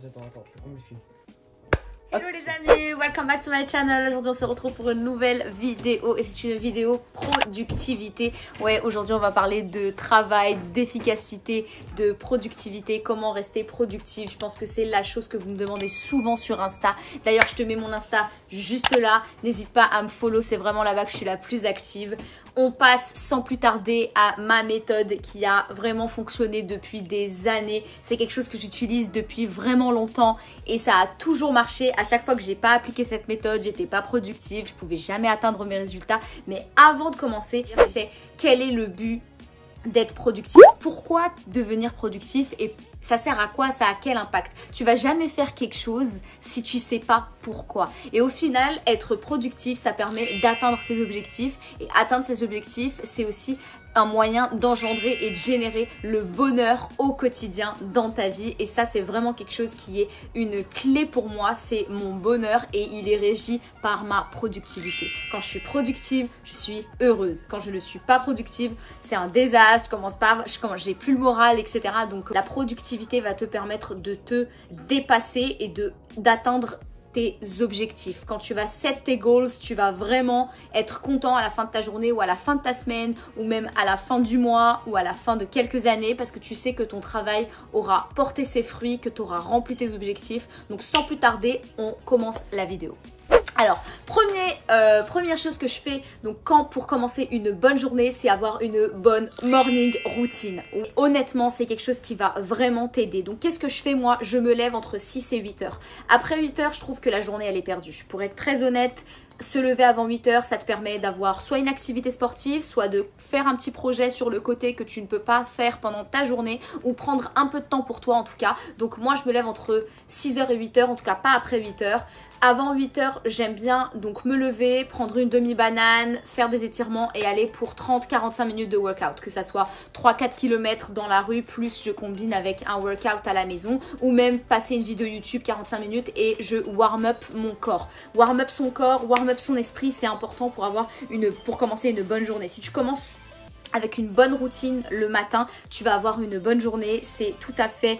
Attends, faut qu'on me filme. Hello les amis, welcome back to my channel. Aujourd'hui on se retrouve pour une nouvelle vidéo et c'est une vidéo productivité. Ouais, aujourd'hui on va parler de travail, d'efficacité, de productivité, comment rester productif. Je pense que c'est la chose que vous me demandez souvent sur Insta. D'ailleurs je te mets mon Insta juste là, n'hésite pas à me follow, c'est vraiment là-bas que je suis la plus active. On passe sans plus tarder à ma méthode qui a vraiment fonctionné depuis des années. C'est quelque chose que j'utilise depuis vraiment longtemps et ça a toujours marché. À chaque fois que j'ai pas appliqué cette méthode, j'étais pas productive, je pouvais jamais atteindre mes résultats. Mais avant de commencer, c'est quel est le but d'être productif? Pourquoi devenir productif et ça sert à quoi? Ça a quel impact? Tu vas jamais faire quelque chose si tu sais pas pourquoi. Et au final, être productif, ça permet d'atteindre ses objectifs. Et atteindre ses objectifs, c'est aussi un moyen d'engendrer et de générer le bonheur au quotidien dans ta vie. Et ça, c'est vraiment quelque chose qui est une clé pour moi. C'est mon bonheur et il est régi par ma productivité. Quand je suis productive, je suis heureuse. Quand je ne suis pas productive, c'est un désastre. J'ai plus le moral, etc. Donc la productivité va te permettre de te dépasser et d'atteindre tes objectifs. Quand tu vas set tes goals, tu vas vraiment être content à la fin de ta journée ou à la fin de ta semaine ou même à la fin du mois ou à la fin de quelques années parce que tu sais que ton travail aura porté ses fruits, que tu auras rempli tes objectifs. Donc sans plus tarder, on commence la vidéo. Alors, première chose que je fais donc pour commencer une bonne journée, c'est avoir une bonne morning routine. Honnêtement, c'est quelque chose qui va vraiment t'aider. Donc, qu'est-ce que je fais moi? Je me lève entre 6 et 8 heures. Après 8 heures, je trouve que la journée, elle est perdue. Pour être très honnête, se lever avant 8 heures, ça te permet d'avoir soit une activité sportive, soit de faire un petit projet sur le côté que tu ne peux pas faire pendant ta journée ou prendre un peu de temps pour toi en tout cas. Donc moi, je me lève entre 6h et 8h, en tout cas pas après 8h. Avant 8h, j'aime bien donc me lever, prendre une demi-banane, faire des étirements et aller pour 30-45 minutes de workout. Que ça soit 3-4 km dans la rue, plus je combine avec un workout à la maison ou même passer une vidéo YouTube 45 minutes et je warm up mon corps. Warm up son corps, warm up son esprit, c'est important pour commencer une bonne journée. Si tu commences avec une bonne routine le matin, tu vas avoir une bonne journée. C'est tout à fait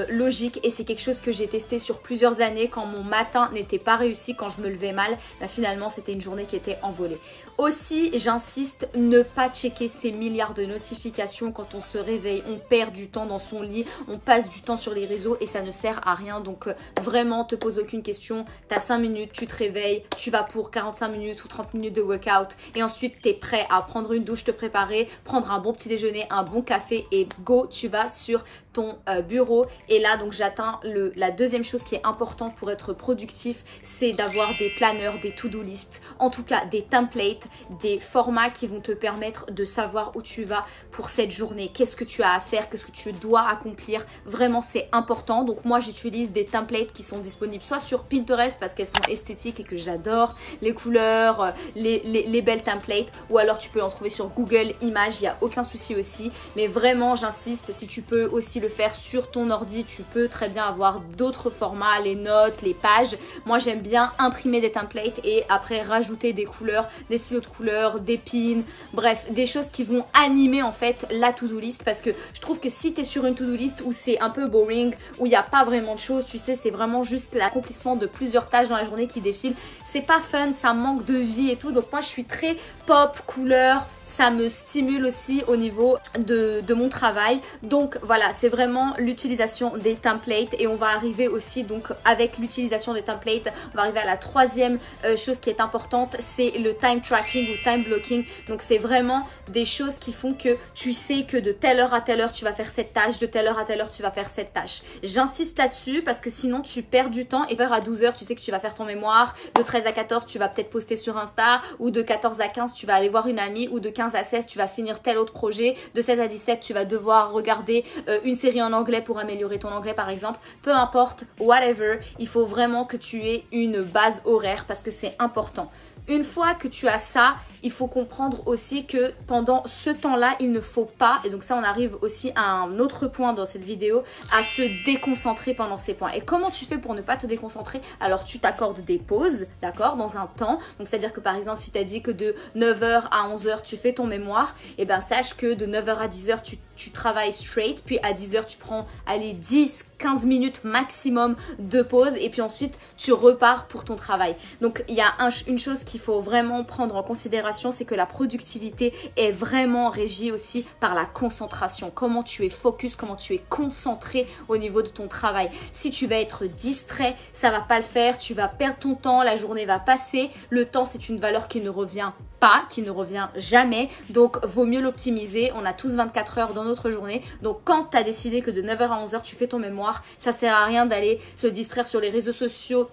logique et c'est quelque chose que j'ai testé sur plusieurs années. Quand mon matin n'était pas réussi, quand je me levais mal, finalement c'était une journée qui était envolée. Aussi, j'insiste, ne pas checker ces milliards de notifications quand on se réveille. On perd du temps dans son lit, on passe du temps sur les réseaux et ça ne sert à rien. Donc vraiment, te pose aucune question. Tu as 5 minutes, tu te réveilles, tu vas pour 45 minutes ou 30 minutes de workout et ensuite tu es prêt à prendre une douche, te préparer, prendre un bon petit déjeuner, un bon café et go, tu vas sur ton bureau. Et là donc j'atteins la deuxième chose qui est importante pour être productif, c'est d'avoir des planners, des to-do list, en tout cas des templates, des formats qui vont te permettre de savoir où tu vas pour cette journée, qu'est-ce que tu as à faire, qu'est-ce que tu dois accomplir. Vraiment c'est important. Donc moi j'utilise des templates qui sont disponibles soit sur Pinterest parce qu'elles sont esthétiques et que j'adore les couleurs, les belles templates, ou alors tu peux en trouver sur Google Images, il n'y a aucun souci aussi. Mais vraiment j'insiste, si tu peux aussi le faire sur ton ordi, tu peux très bien avoir d'autres formats, les notes, les pages. Moi j'aime bien imprimer des templates et après rajouter des couleurs, des stylos de couleurs, des pins, bref des choses qui vont animer en fait la to-do list, parce que je trouve que si tu es sur une to-do list où c'est un peu boring, où il n'y a pas vraiment de choses, tu sais, c'est vraiment juste l'accomplissement de plusieurs tâches dans la journée qui défilent, c'est pas fun, ça manque de vie et tout. Donc moi je suis très pop, couleur, ça me stimule aussi au niveau de mon travail. Donc voilà, c'est vraiment l'utilisation des templates. Et on va arriver aussi donc avec l'utilisation des templates, on va arriver à la troisième chose qui est importante, c'est le time tracking ou time blocking. Donc c'est vraiment des choses qui font que tu sais que de telle heure à telle heure tu vas faire cette tâche, de telle heure à telle heure tu vas faire cette tâche. J'insiste là-dessus parce que sinon tu perds du temps. Et vers à 12h tu sais que tu vas faire ton mémoire, de 13 à 14 tu vas peut-être poster sur Insta, ou de 14 à 15 tu vas aller voir une amie, ou de 15 à 16 tu vas finir tel autre projet, de 16 à 17 tu vas devoir regarder une série en anglais pour améliorer ton anglais par exemple. Peu importe, whatever, il faut vraiment que tu aies une base horaire parce que c'est important. Une fois que tu as ça, il faut comprendre aussi que pendant ce temps-là, il ne faut pas, et donc ça on arrive aussi à un autre point dans cette vidéo, à se déconcentrer pendant ces points. Et comment tu fais pour ne pas te déconcentrer? Alors tu t'accordes des pauses, d'accord, dans un temps. Donc c'est-à-dire que par exemple, si tu as dit que de 9h à 11h tu fais ton mémoire, et ben sache que de 9h à 10h tu travailles straight, puis à 10h tu prends, allez, 10-15 minutes maximum de pause et puis ensuite tu repars pour ton travail. Donc il y a une chose qu'il faut vraiment prendre en considération, c'est que la productivité est vraiment régie aussi par la concentration. Comment tu es focus, comment tu es concentré au niveau de ton travail. Si tu vas être distrait, ça va pas le faire, tu vas perdre ton temps, la journée va passer. Le temps, c'est une valeur qui ne revient pas, qui ne revient jamais, donc vaut mieux l'optimiser. On a tous 24 heures dans notre journée, donc quand tu as décidé que de 9h à 11h tu fais ton mémoire, ça sert à rien d'aller se distraire sur les réseaux sociaux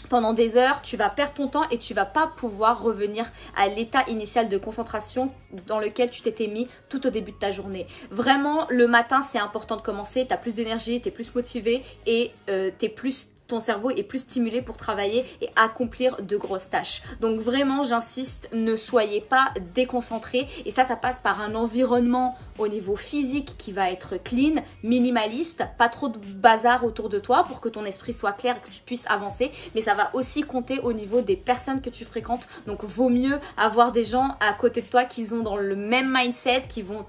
pendant des heures. Tu vas perdre ton temps et tu vas pas pouvoir revenir à l'état initial de concentration dans lequel tu t'étais mis tout au début de ta journée. Vraiment, le matin, c'est important de commencer, tu as plus d'énergie, tu es plus motivé et ton cerveau est plus stimulé pour travailler et accomplir de grosses tâches. Donc vraiment, j'insiste, ne soyez pas déconcentrés. Et ça passe par un environnement au niveau physique qui va être clean, minimaliste, pas trop de bazar autour de toi pour que ton esprit soit clair et que tu puisses avancer. Mais ça va aussi compter au niveau des personnes que tu fréquentes. Donc vaut mieux avoir des gens à côté de toi qui sont dans le même mindset, qui vont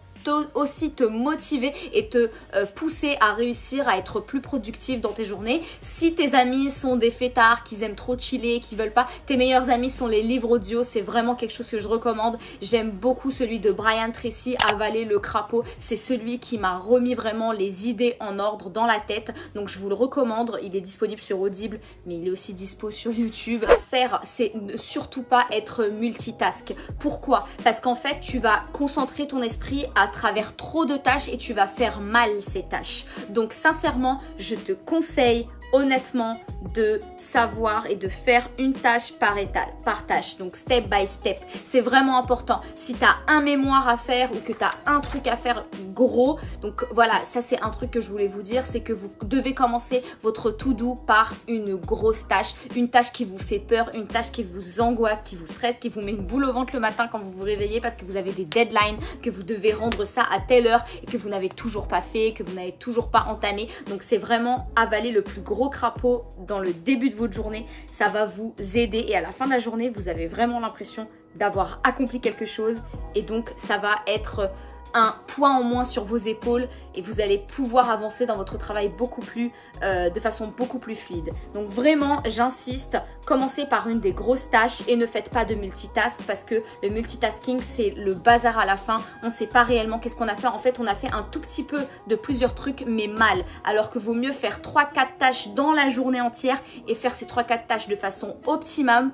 aussi te motiver et te pousser à réussir à être plus productif dans tes journées. Si tes amis sont des fêtards, qu'ils aiment trop chiller, qui veulent pas, tes meilleurs amis sont les livres audio. C'est vraiment quelque chose que je recommande. J'aime beaucoup celui de Brian Tracy, Avaler le crapaud. C'est celui qui m'a remis vraiment les idées en ordre dans la tête. Donc je vous le recommande. Il est disponible sur Audible, mais il est aussi dispo sur YouTube. Faire, c'est ne surtout pas être multitask. Pourquoi? Parce qu'en fait, tu vas concentrer ton esprit à travers trop de tâches et tu vas faire mal ces tâches. Donc sincèrement, je te conseille honnêtement de savoir et de faire une tâche par tâche, donc step by step. C'est vraiment important. Si tu as un mémoire à faire ou que tu as un truc à faire gros, donc voilà, ça c'est un truc que je voulais vous dire, c'est que vous devez commencer votre to-do par une grosse tâche, une tâche qui vous fait peur, une tâche qui vous angoisse, qui vous stresse, qui vous met une boule au ventre le matin quand vous vous réveillez parce que vous avez des deadlines, que vous devez rendre ça à telle heure et que vous n'avez toujours pas fait, que vous n'avez toujours pas entamé. Donc c'est vraiment avaler le plus gros crapaud dans le début de votre journée, ça va vous aider et à la fin de la journée, vous avez vraiment l'impression d'avoir accompli quelque chose et donc ça va être un poids en moins sur vos épaules et vous allez pouvoir avancer dans votre travail de façon beaucoup plus fluide. Donc vraiment, j'insiste, commencez par une des grosses tâches et ne faites pas de multitask parce que le multitasking, c'est le bazar à la fin. On ne sait pas réellement qu'est-ce qu'on a fait. En fait, on a fait un tout petit peu de plusieurs trucs, mais mal. Alors que vaut mieux faire 3-4 tâches dans la journée entière et faire ces 3-4 tâches de façon optimale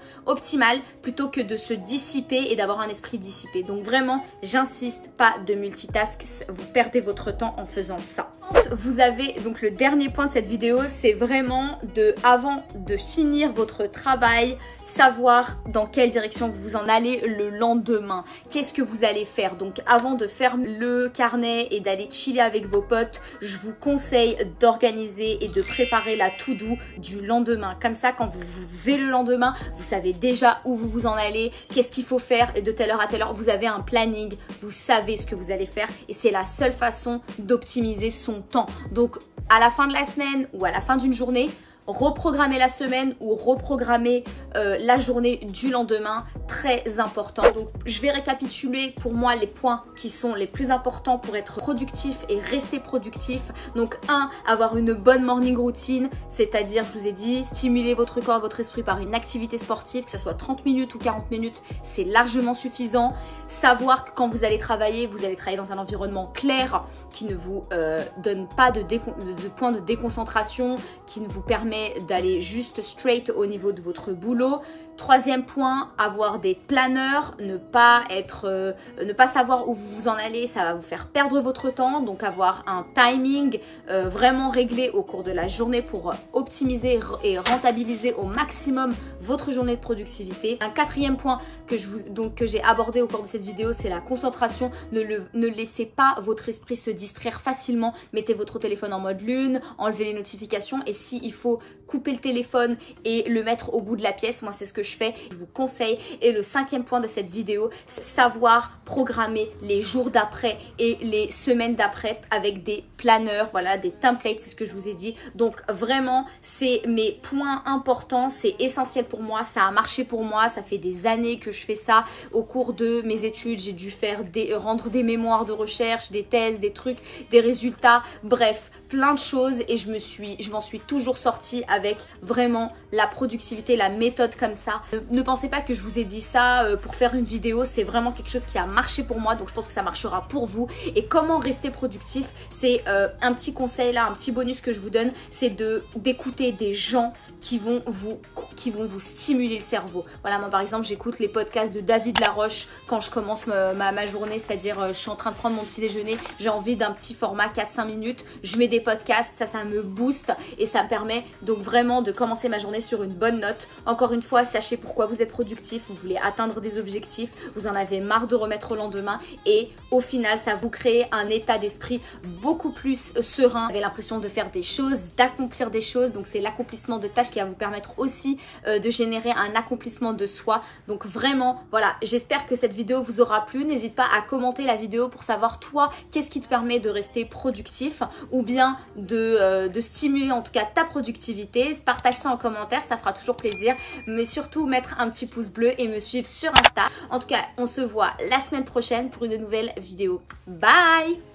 plutôt que de se dissiper et d'avoir un esprit dissipé. Donc vraiment, j'insiste, pas de multitask, vous perdez votre temps en faisant ça. Vous avez donc le dernier point de cette vidéo, c'est vraiment avant de finir votre travail, savoir dans quelle direction vous en allez le lendemain. Qu'est-ce que vous allez faire? Donc avant de faire le carnet et d'aller chiller avec vos potes, je vous conseille d'organiser et de préparer la to-do du lendemain. Comme ça, quand vous vous levez le lendemain, vous savez déjà où vous en allez, qu'est-ce qu'il faut faire et de telle heure à telle heure. Vous avez un planning, vous savez ce que vous allez faire et c'est la seule façon d'optimiser son temps. Donc à la fin de la semaine ou à la fin d'une journée, reprogrammer la semaine ou reprogrammer la journée du lendemain, très important. Donc je vais récapituler pour moi les points qui sont les plus importants pour être productif et rester productif. Donc 1, avoir une bonne morning routine, c'est-à-dire, je vous ai dit, stimuler votre corps et votre esprit par une activité sportive, que ce soit 30 minutes ou 40 minutes, c'est largement suffisant. Savoir que quand vous allez travailler dans un environnement clair qui ne vous donne pas de point de déconcentration, qui ne vous permet d'aller juste straight au niveau de votre boulot. Troisième point, avoir des planners, ne pas savoir où vous en allez, ça va vous faire perdre votre temps. Donc avoir un timing vraiment réglé au cours de la journée pour optimiser et rentabiliser au maximum votre journée de productivité. Un quatrième point que j'ai abordé au cours de cette vidéo, c'est la concentration. Ne laissez pas votre esprit se distraire facilement. Mettez votre téléphone en mode lune, enlevez les notifications et s'il faut couper le téléphone et le mettre au bout de la pièce. Moi, c'est ce que je fais, je vous conseille. Et le 5e point de cette vidéo, c'est savoir programmer les jours d'après et les semaines d'après avec des planeurs, voilà, des templates, c'est ce que je vous ai dit. Donc vraiment, c'est mes points importants, c'est essentiel pour moi, ça a marché pour moi, ça fait des années que je fais ça. Au cours de mes études, j'ai dû rendre des mémoires de recherche, des thèses, des trucs, des résultats, bref, plein de choses, et je m'en suis toujours sortie avec vraiment la productivité, la méthode comme ça. Ne pensez pas que je vous ai dit ça pour faire une vidéo, c'est vraiment quelque chose qui a marché pour moi, donc je pense que ça marchera pour vous. Et comment rester productif, c'est un petit conseil là, un petit bonus que je vous donne, c'est d'écouter des gens qui vont vous stimuler le cerveau. Voilà, moi par exemple, j'écoute les podcasts de David Laroche quand je commence ma journée, c'est-à-dire je suis en train de prendre mon petit déjeuner, j'ai envie d'un petit format 4-5 minutes, je mets des podcasts, ça me booste et ça me permet donc vraiment de commencer ma journée sur une bonne note. Encore une fois, sachez pourquoi vous êtes productif, vous voulez atteindre des objectifs, vous en avez marre de remettre au lendemain, et au final, ça vous crée un état d'esprit beaucoup plus serein. Vous avez l'impression de faire des choses, d'accomplir des choses, donc c'est l'accomplissement de tâches qui va vous permettre aussi de générer un accomplissement de soi. Donc vraiment, voilà, j'espère que cette vidéo vous aura plu. N'hésite pas à commenter la vidéo pour savoir toi, qu'est-ce qui te permet de rester productif ou bien de stimuler en tout cas ta productivité. Partage ça en commentaire, ça fera toujours plaisir. Mais surtout, mettre un petit pouce bleu et me suivre sur Insta. En tout cas, on se voit la semaine prochaine pour une nouvelle vidéo. Bye!